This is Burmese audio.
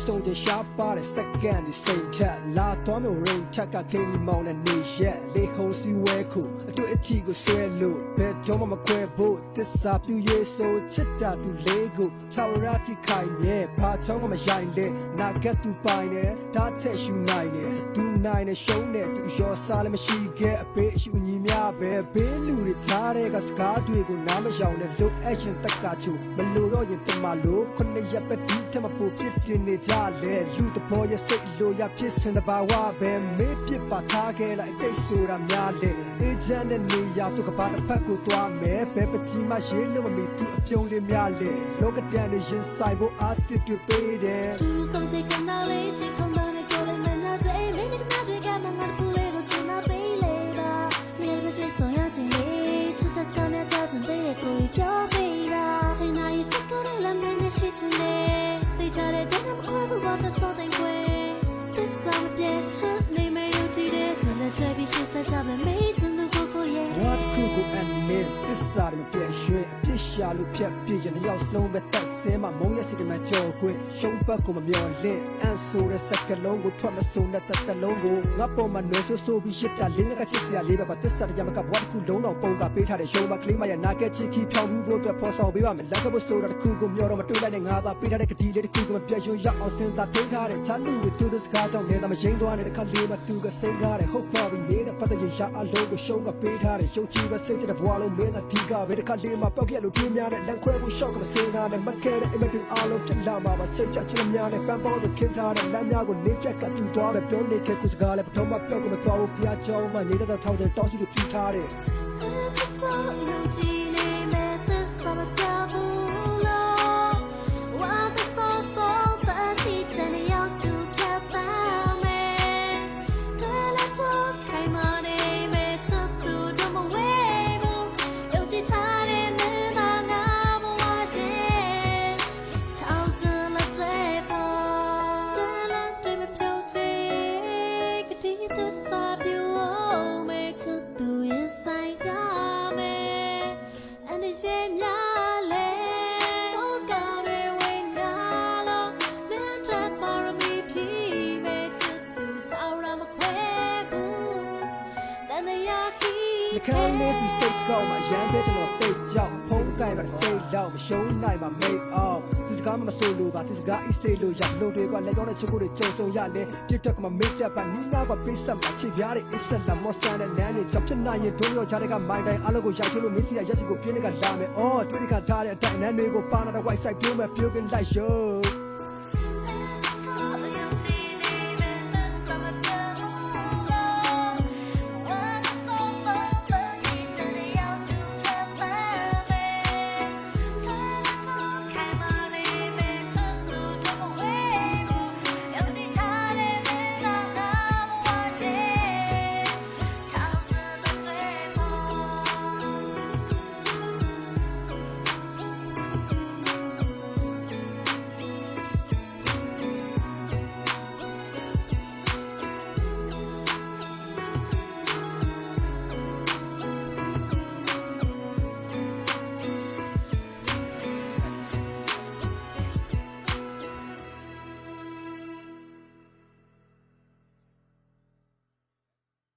ဆုံးချရှားပါတဲ့စက္ကန့်ဒီစိတ်ထက်လာသွားမျိုးရင်ထက်ကခင်းဒီမောင်းတဲ့နေရက်လေးခုံစီဝဲခုအတွေ့အထိကိုဆွဲလို့ဘယ်တော့မှမခွဲဖို့တစ္ဆာပြူရေးဆိုချစ်တာသူလေးကိုချောရတိခိုင်ရဲ့ဘာချောင်းမှမရိုင်လေနာကတ်သူပိုင်နဲ့ဓာတ်ထက်ရှူနိုင်တယ်သူနိုင်နဲ့ရှုံးတဲ့သူရောစားလည်းမရှိခဲ့အပေးအရှူညီများပဲဘေးလူတွေချားတဲ့ကစကားတွေကိုနားမယောင်တဲ့လို့ action တက်ကချူမလို့တော့ရင်တမလို့ခုနှစ်ရက်ပဲဒီထက်မပိုဖြစ်တင်နေကြလေလူတဘောရဲ့စိတ်လိုရဖြစ်စင်တဘာဝပဲမေးပြစ်ပါထားခဲ့လိုက်တိတ်ဆိုတာများလေအေဂျင့်နဲ့နေရသူကပါတစ်ဖက်ကိုသွားမယ်ဘယ်ပကြီးမှရေးလို့မမီသူအပြုံးလေးများလေလောကတန်တွေရင်ဆိုင်ဖို့အားတစ်တွေပေးတယ်သူဆုံးစိတ်ကနားလေးရှိခုံးတဲ့ကိုယ်လည်းမနာတဲ့လေးနဲ့နားတွေကမှငါပူလေးကိုချင်နာပေးလေပါမြေရတဲ့ဆောင်ရခြင်းလေးချစ်တဲ့ဆန်းတဲ့ကြောင့်တဲ့ကိုပြောပေးတာချိန်တိုင်းစကားလေးလည်းမနဲ့ရှိချင်တယ်သိချတဲ့တဲ့မဟုတ်ဘူးဘာသာစောတဲ့ကွယ်သစ္စာမပြတ်ချစ်နေမယုံကြည်တဲ့ဘယ်နဲ့ဆက်ပြီးရှိဆက်ကြမယ်မေးချင်သူကိုရဲ့ What could go and me this side of the ရွှေအပြစ်ရှာလို့ဖြတ်ပြည့်ရင်တယောက်စလုံးပဲတက်ဆင်းမှမုံရစီတမကြော်ခွင့်ရှုံးပတ်ကိုမမျော်လင့်အန်ဆိုတဲ့စက်ကလုံးကိုထွက်မဆုံးတဲ့တက်လုံးကိုငါပေါ်မှာနှွေဆိုးပြီးရစ်တာလင်းကချစ်စရာလေးပဲကသစ္စာတရားမကဘဝတစ်ခုလုံးတော့ပုံကပေးထားတဲ့ရုံးမကလေးမရဲ့နာကက်ချစ်ခီဖြောင်းမှုတို့အတွက်ဖော်ဆောင်ပေးပါမယ်လက်ကဖို့ဆိုတာတစ်ခုကိုမျောတော့မတွေ့လိုက်တဲ့ငါသာပေးထားတဲ့ကတိလေးတစ်ခုကိုမပြတ်ရွံ့ရအောင်စဉ်းစားသိထားတဲ့ချမ်းလူတွေသူတို့စကားကြောင့်လည်းမရင်းသွားတဲ့ခါလေးမတူကစိတ်ကားတဲ့ဟုတ်ပါပြီနေတဲ့ပတ်သက်ရအလုံးကိုရှုံးကပေးထားတဲ့ရုပ်ချီပဲစိတ်တဲ့ဘဝလုံးမင်းအထီးကပဲတစ်ခါလေးမှာပောက်ပြက်လို့ပြင်းများတဲ့လန်ခွဲဖို့ရှော့ကမစင်တာနဲ့မခဲတဲ့အမတူအလုံးဖြစ်လာမှာပါစိတ်ချချင်များနဲ့ပန်းပေါ်ကိုခင်းထားတဲ့လမ်းများကိုနေပြက်ကပြူသွားပဲပြောနေတဲ့ကုစကားလည်းပထမပြောက်ကမသွားဘူးဖျားကြောင်းမှနေတော့ထောင်းတဲ့တောင်းစီတွေပြထားတဲ့ခန်းလေးစုစိတ်ကောက်မှာရမ်းပဲကျွန်တော်တိတ်ကြောက်ဖုံးကိုင်ပါစိတ်လောက်မရှုံးနိုင်မှာမိတ်အောင်သူစကားမဆိုလို့ပါသူစကားအိစေးလို့ရလုံတွေကလက်ကြောင်းနဲ့ချုပ်ကိုတွေကြုံဆုံရလဲပြစ်တက်ကမမိတ်တက်ပါနီးနားကပေးဆက်မှာချစ်ပြားတဲ့အစ်ဆက်လာမော့ဆန်တဲ့နန်းတွေကြောက်ဖြစ်နိုင်ရင်ဒုံရောကြားတဲ့ကမိုင်းတိုင်းအလုပ်ကိုရိုက်ချိုးလို့မင်းစီရရက်စီကိုပြင်းနေကလာမယ်အော်တွေ့တဲ့ခါထားတဲ့အတိုင်းနန်းတွေကိုပါနာတဲ့ white side ပြုံးမဲ့ပြုံးကလိုက်ရုံ